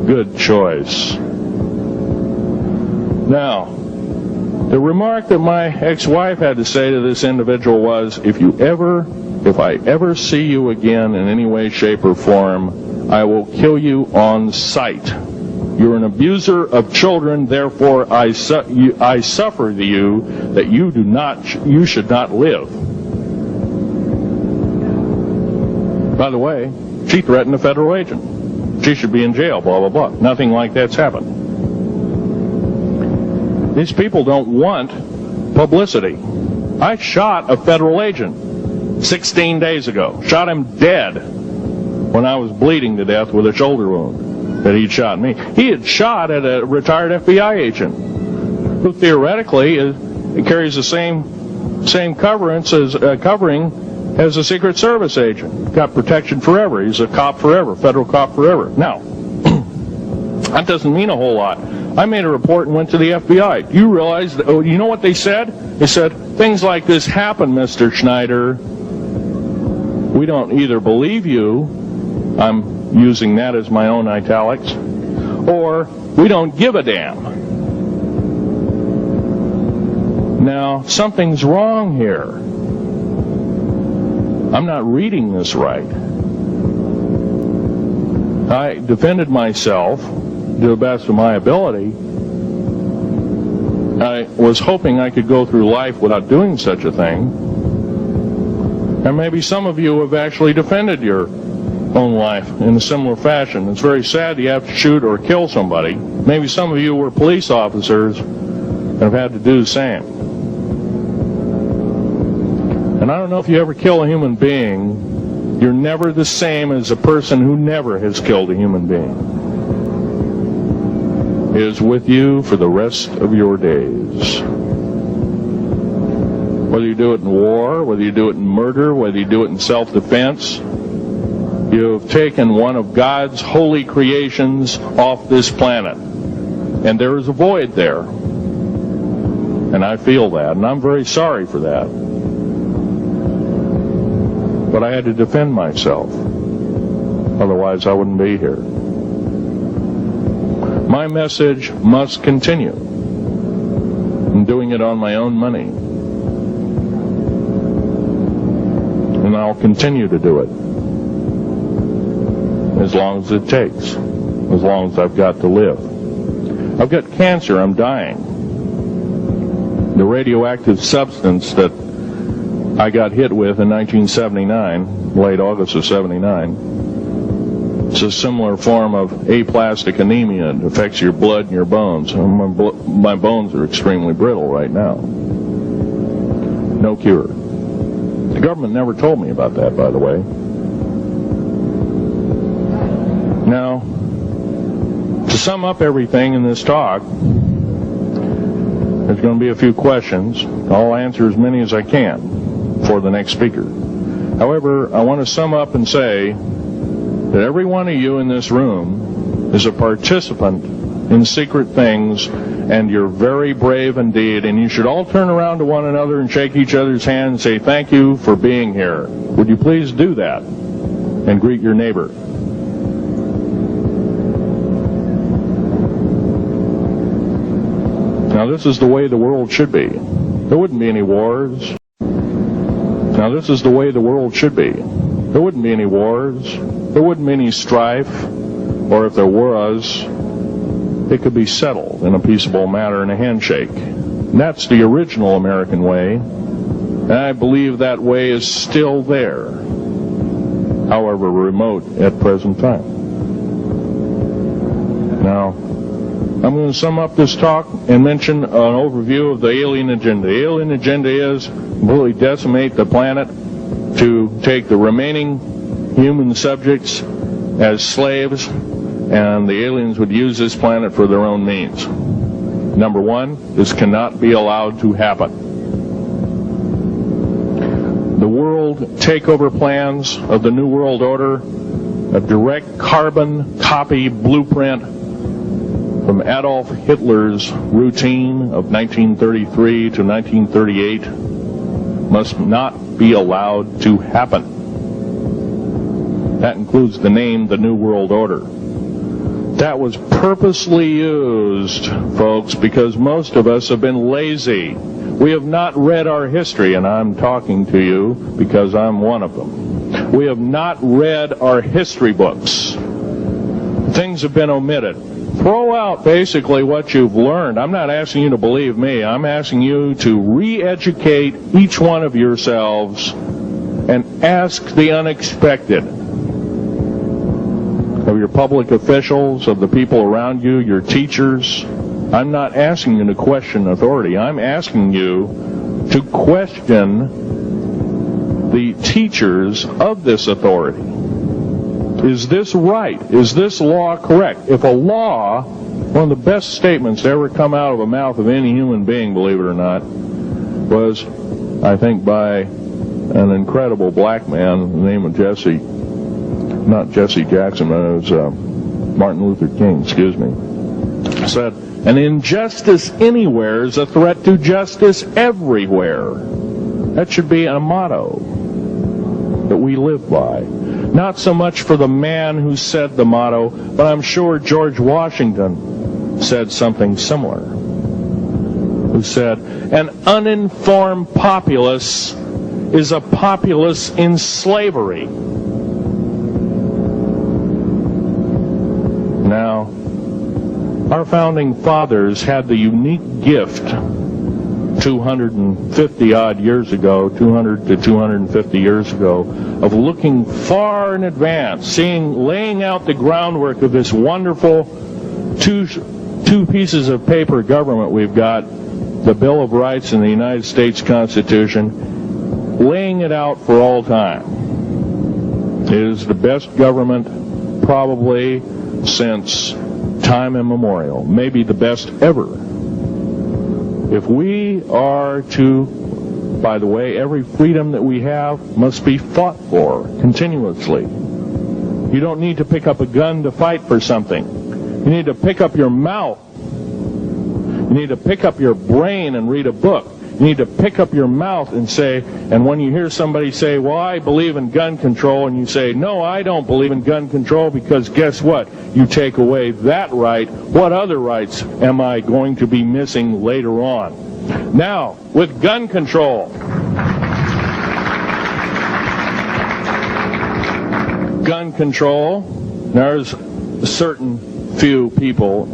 A: Good choice. Now, the remark that my ex-wife had to say to this individual was, if I ever see you again in any way, shape, or form, I will kill you on sight. You're an abuser of children, therefore I suffer to you that you should not live. By the way, she threatened a federal agent. She should be in jail, blah, blah, blah. Nothing like that's happened. These people don't want publicity. I shot a federal agent 16 days ago. Shot him dead when I was bleeding to death with a shoulder wound that he'd shot me. He had shot at a retired FBI agent who theoretically carries the same covering as a Secret Service agent. Got protection forever. He's a cop forever, federal cop forever. Now, that doesn't mean a whole lot. I made a report and went to the FBI. Do you realize, you know what they said? They said, things like this happen, Mr. Schneider. We don't either believe you, I'm using that as my own italics, or we don't give a damn. Now, something's wrong here. I'm not reading this right. I defended myself to the best of my ability. I was hoping I could go through life without doing such a thing. And maybe some of you have actually defended your own life in a similar fashion. It's very sad you have to shoot or kill somebody. Maybe some of you were police officers and have had to do the same. And I don't know if you ever kill a human being, you're never the same as a person who never has killed a human being. It is with you for the rest of your days. Whether you do it in war, whether you do it in murder, whether you do it in self-defense, you have taken one of God's holy creations off this planet. And there is a void there. And I feel that, and I'm very sorry for that. But I had to defend myself. Otherwise, I wouldn't be here. My message must continue. I'm doing it on my own money. And I'll continue to do it. As long as it takes. As long as I've got to live. I've got cancer. I'm dying. The radioactive substance that I got hit with in 1979, late August of 79, it's a similar form of aplastic anemia. It affects your blood and your bones. My bones are extremely brittle right now. No cure. The government never told me about that, by the way. Now, to sum up everything in this talk, there's going to be a few questions. I'll answer as many as I can for the next speaker. However, I want to sum up and say that every one of you in this room is a participant in secret things, and you're very brave indeed, and you should all turn around to one another and shake each other's hand and say, thank you for being here. Would you please do that and greet your neighbor? Now, this is the way the world should be. There wouldn't be any wars. Now, this is the way the world should be. There wouldn't be any wars. There wouldn't be any strife. Or if there was, it could be settled in a peaceable manner in a handshake. And that's the original American way. And I believe that way is still there, however remote at present time. Now, I'm going to sum up this talk and mention an overview of the alien agenda. The alien agenda is completely decimate the planet, to take the remaining human subjects as slaves, and the aliens would use this planet for their own means. Number one, this cannot be allowed to happen. The world takeover plans of the New World Order, a direct carbon copy blueprint from Adolf Hitler's routine of 1933 to 1938, must not be allowed to happen. That includes the name, the New World Order. That was purposely used, folks, because most of us have been lazy. We have not read our history, and I'm talking to you because I'm one of them. We have not read our history books. Things have been omitted. Throw out basically what you've learned. I'm not asking you to believe me. I'm asking you to re-educate each one of yourselves and ask the unexpected of your public officials, of the people around you, your teachers. I'm not asking you to question authority. I'm asking you to question the teachers of this authority. Is this right? Is this law correct? If a law, one of the best statements to ever come out of the mouth of any human being, believe it or not, was, I think, by an incredible black man, the name of not Jesse Jackson, but it was Martin Luther King, said, an injustice anywhere is a threat to justice everywhere. That should be a motto that we live by. Not so much for the man who said the motto, but I'm sure George Washington said something similar. Who said, an uninformed populace is a populace in slavery. Now, our founding fathers had the unique gift 250 odd years ago, 200 to 250 years ago, of looking far in advance, laying out the groundwork of this wonderful two pieces of paper government we've got, the Bill of Rights and the United States Constitution, laying it out for all time. It is the best government probably since time immemorial, maybe the best ever. If we are to, by the way, every freedom that we have must be fought for continuously. You don't need to pick up a gun to fight for something. You need to pick up your mouth. You need to pick up your brain and read a book. You need to pick up your mouth and say, and when you hear somebody say, well, I believe in gun control, and you say, no, I don't believe in gun control, because guess what? You take away that right. What other rights am I going to be missing later on? Now, with gun control, there's a certain few people,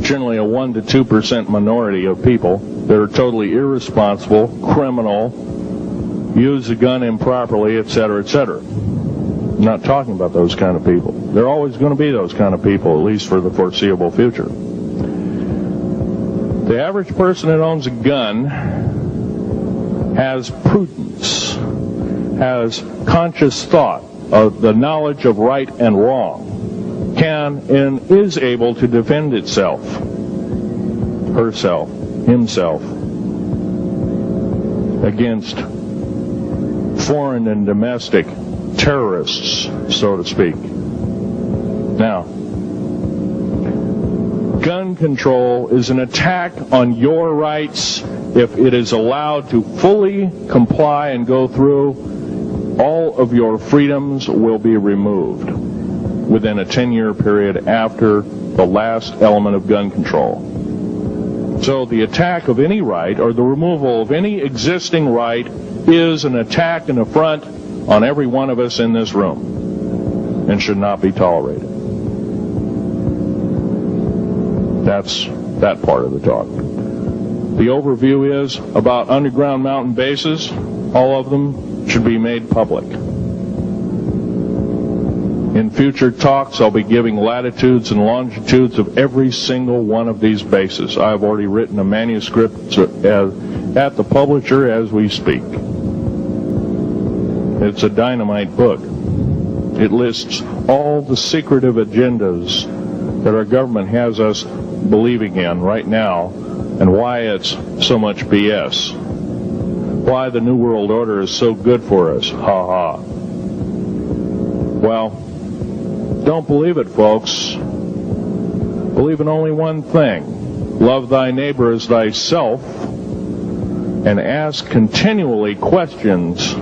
A: generally a 1 to 2% minority of people, that are totally irresponsible, criminal, use the gun improperly, etc., etc. I'm not talking about those kind of people. There are always going to be those kind of people, at least for the foreseeable future. The average person that owns a gun has prudence, has conscious thought of the knowledge of right and wrong, can and is able to defend itself, herself, himself, against foreign and domestic terrorists, so to speak. Now, gun control is an attack on your rights. If it is allowed to fully comply and go through, all of your freedoms will be removed within a 10-year period after the last element of gun control. So the attack of any right, or the removal of any existing right, is an attack and affront on every one of us in this room, and should not be tolerated. That's that part of the talk. The overview is about underground mountain bases. All of them should be made public. In future talks, I'll be giving latitudes and longitudes of every single one of these bases. I've already written a manuscript at the publisher as we speak. It's a dynamite book. It lists all the secretive agendas that our government has us believing in right now and why it's so much BS. Why the New World Order is so good for us. Ha ha. Well, don't believe it, folks. Believe in only one thing. Love thy neighbor as thyself, and ask continually questions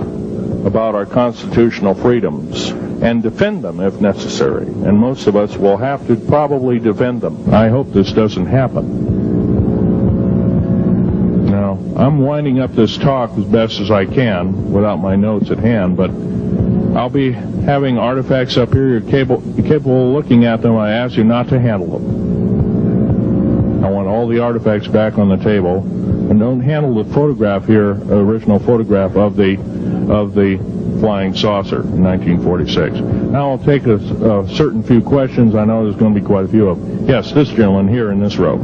A: about our constitutional freedoms, and defend them if necessary. And most of us will have to probably defend them. I hope this doesn't happen. Now, I'm winding up this talk as best as I can without my notes at hand, but I'll be having artifacts up here. You're capable of looking at them. I ask you not to handle them. I want all the artifacts back on the table, and don't handle the photograph here, original photograph of the flying saucer in 1946. Now I'll take a certain few questions. I know there's going to be quite a few of them. Yes, this gentleman here in this row.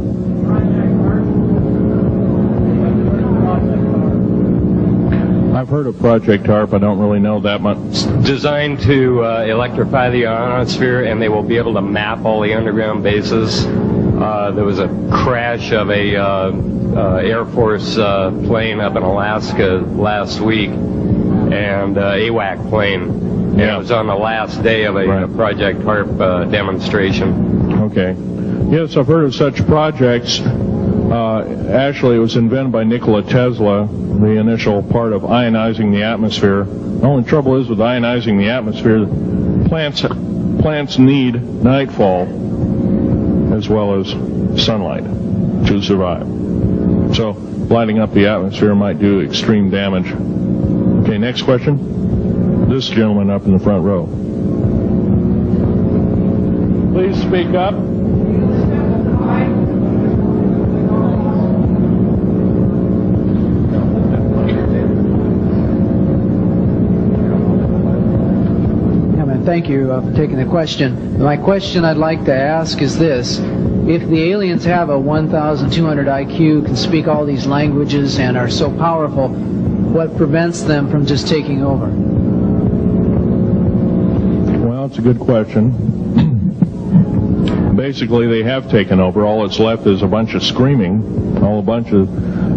A: I've heard of Project HARP. I don't really know that much.
B: It's designed to electrify the ionosphere, and they will be able to map all the underground bases. There was a crash of a Air Force plane up in Alaska last week, and AWAC plane. Yeah. It was on the last day of a Project HARP demonstration.
A: Okay. Yes, I've heard of such projects. Actually, it was invented by Nikola Tesla, the initial part of ionizing the atmosphere. The only trouble is with ionizing the atmosphere, plants need nightfall as well as sunlight to survive. So lighting up the atmosphere might do extreme damage. Okay, next question. This gentleman up in the front row. Please speak up.
C: Thank you for taking the question. My question I'd like to ask is this. If the aliens have a 1,200 IQ, can speak all these languages, and are so powerful, what prevents them from just taking over?
A: Well, it's a good question. Basically, they have taken over. All that's left is a bunch of screaming, a bunch of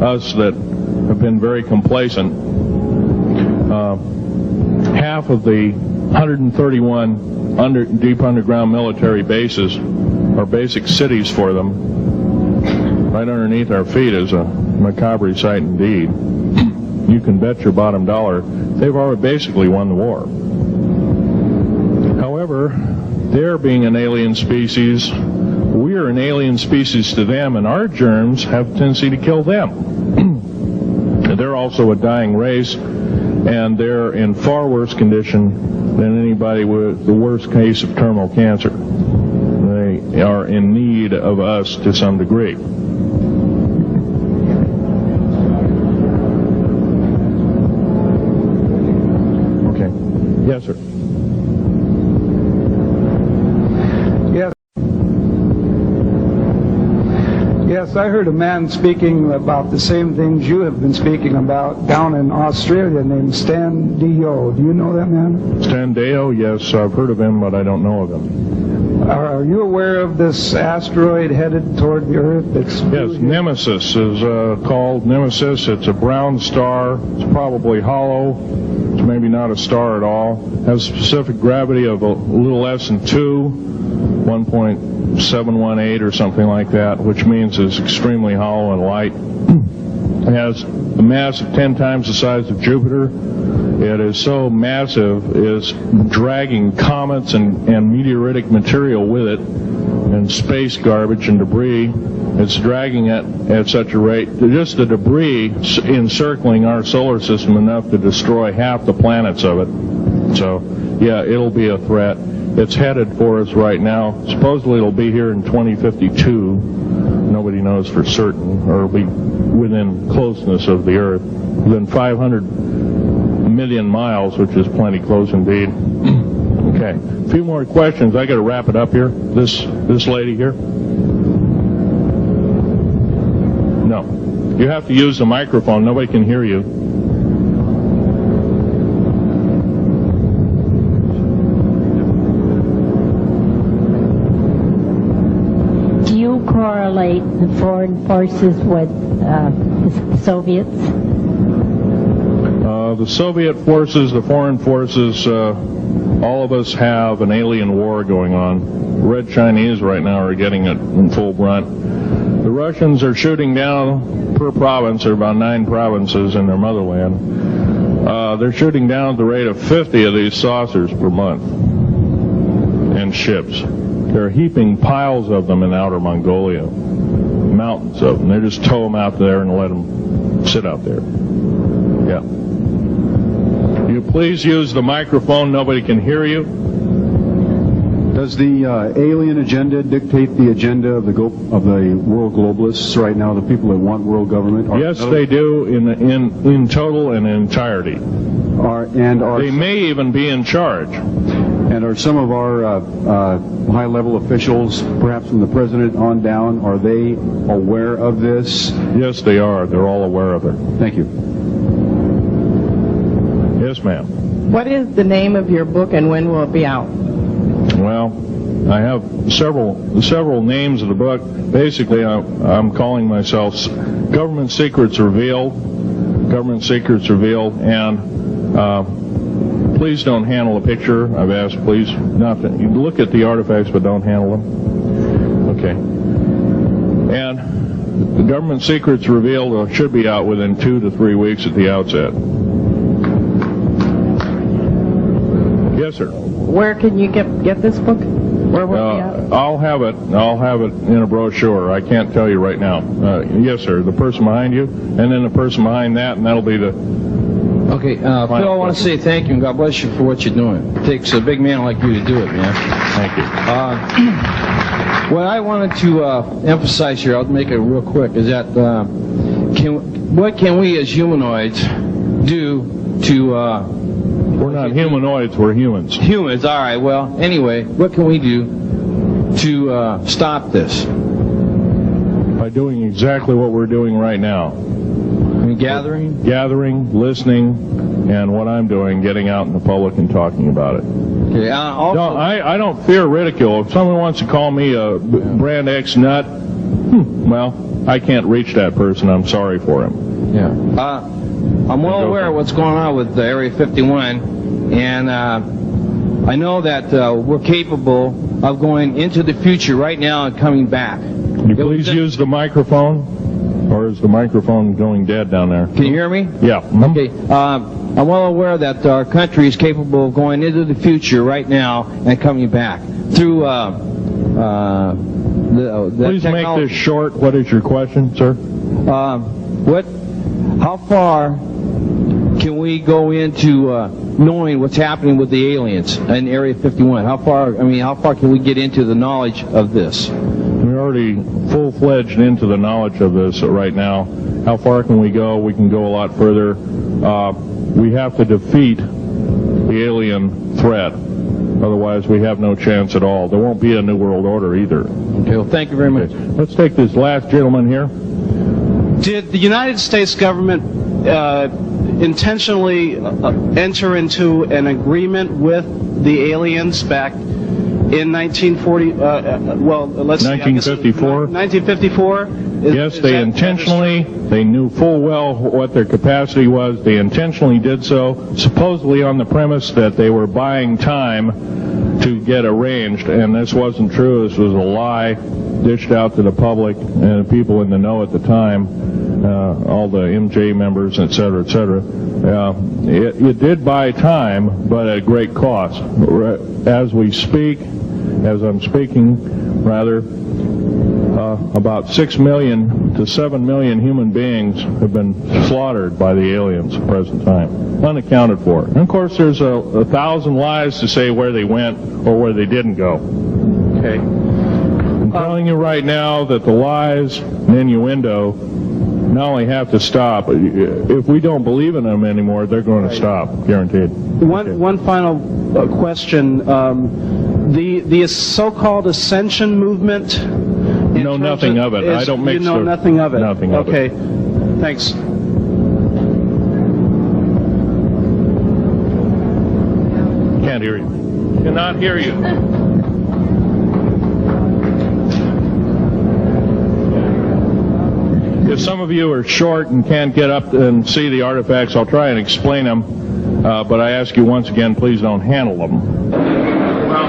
A: us that have been very complacent. Half of the 131 deep underground military bases are basic cities for them. Right underneath our feet is a macabre sight indeed. You can bet your bottom dollar they've already basically won the war. However, they're being an alien species, we're an alien species to them, and our germs have a tendency to kill them. They're also a dying race, and they're in far worse condition than anybody with the worst case of terminal cancer. They are in need of us to some degree. Okay. Yes, sir.
D: Yes, I heard a man speaking about the same things you have been speaking about down in Australia named Stan Deyo. Do you know that man?
A: Stan Deyo, yes, I've heard of him, but I don't know of him.
D: Are you aware of this asteroid headed toward the Earth?
A: Yes, Nemesis is called Nemesis. It's a brown star. It's probably hollow. It's maybe not a star at all. Has specific gravity of a little less than 1.718 or something like that, which means it's extremely hollow and light. It has a mass of 10 times the size of Jupiter. It is so massive, it's dragging comets and meteoritic material with it, and space garbage and debris. It's dragging it at such a rate, just the debris encircling our solar system enough to destroy half the planets of it. So, yeah, it'll be a threat. It's headed for us right now. Supposedly it'll be here in 2052. Nobody knows for certain, or it'll be within closeness of the Earth, within 500 million miles, which is plenty close indeed. Okay, a few more questions. I got to wrap it up here. This lady here. No, you have to use the microphone. Nobody can hear you.
E: correlate the foreign forces with the Soviets?
A: The Soviet forces, the foreign forces, all of us have an alien war going on. Red Chinese right now are getting it in full brunt. The Russians are shooting down per province. There are about 9 provinces in their motherland. They're shooting down at the rate of 50 of these saucers per month in ships. They're heaping piles of them in outer Mongolia, mountains of them. They just tow them out there and let them sit out there. Yeah. You please use the microphone. Nobody can hear you.
F: Does the alien agenda dictate the agenda of the world globalists right now? The people that want world government?
A: Yes, they do in total and entirety. They may even be in charge.
F: And are some of our high-level officials, perhaps from the president on down, are they aware of this?
A: Yes, they are. They're all aware of it.
F: Thank you.
A: Yes, ma'am.
G: What is the name of your book and when will it be out?
A: Well, I have several names of the book. Basically, I'm calling myself Government Secrets Revealed. Government Secrets Revealed, and please don't handle a picture. I've asked, please, not to look at the artifacts, but don't handle them. Okay. And the Government Secrets Revealed should be out within 2 to 3 weeks at the outset. Yes, sir.
G: Where can you get this book? Where will it be out?
A: I'll have it in a brochure. I can't tell you right now. Yes, sir. The person behind you, and then the person behind that, and that'll be the...
H: Okay, Phil, I want to say thank you and God bless you for what you're doing. It takes a big man like you to do it, man.
A: Thank you.
H: What I wanted to emphasize here, I'll make it real quick, is that what can we as humanoids do to...
A: We're not humanoids, we're humans.
H: Humans, all right. Well, anyway, what can we do to stop this?
A: By doing exactly what we're doing right now.
H: Gathering,
A: listening, and what I'm doing, getting out in the public and talking about it.
H: Okay, also,
A: I don't fear ridicule. If someone wants to call me a brand X nut, well, I can't reach that person. I'm sorry for him.
H: Yeah. I'm well aware of what's going on with Area 51, and I know that we're capable of going into the future right now and coming back.
A: Can you please use the microphone? Or is the microphone going dead down there?
H: Can you hear me?
A: Yeah.
H: Okay. I'm well aware that our country is capable of going into the future right now and coming back through
A: Please make this short. What is your question, sir?
H: How far can we go into knowing what's happening with the aliens in Area 51? How far can we get into the knowledge of this?
A: We're already full-fledged into the knowledge of this right now. How far can we go? We can go a lot further. We have to defeat the alien threat. Otherwise, we have no chance at all. There won't be a New World Order either.
H: Okay, well, thank you very much.
A: Let's take this last gentleman here.
I: Did the United States government intentionally enter into an agreement with the aliens back in
A: 1954?
I: 1954?
A: Yes, they intentionally, they knew full well what their capacity was. They intentionally did so, supposedly on the premise that they were buying time to get arranged, and this wasn't true. This was a lie dished out to the public and the people in the know at the time, all the MJ members, et cetera, et cetera. It did buy time, but at great cost. As we speak, as I'm speaking, rather, about 6 million to 7 million human beings have been slaughtered by the aliens at the present time, unaccounted for. And of course, there's 1,000 lies to say where they went or where they didn't go.
I: Okay.
A: I'm telling you right now that the lies and innuendo not only have to stop, if we don't believe in them anymore, they're going to stop, guaranteed.
I: One final question. The so-called ascension movement.
A: Know nothing of it. I don't mix.
I: You know nothing of it.
A: Nothing of it.
I: Okay. Thanks.
A: Can't hear you. Cannot hear you. if some of you are short and can't get up and see the artifacts, I'll try and explain them. But I ask you once again, please don't handle them. Well,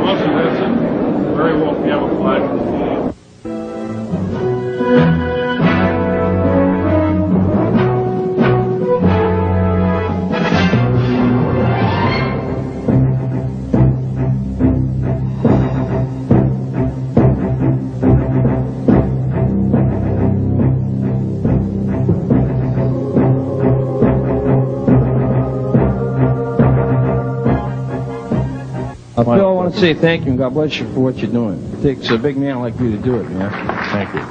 A: most of this is very well camouflaged.
H: Phil, I want to say thank you and God bless you for what you're doing. It takes a big man like you to do it, man.
A: Thank you.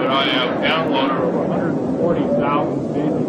A: I have downloaded over 140,000 pages.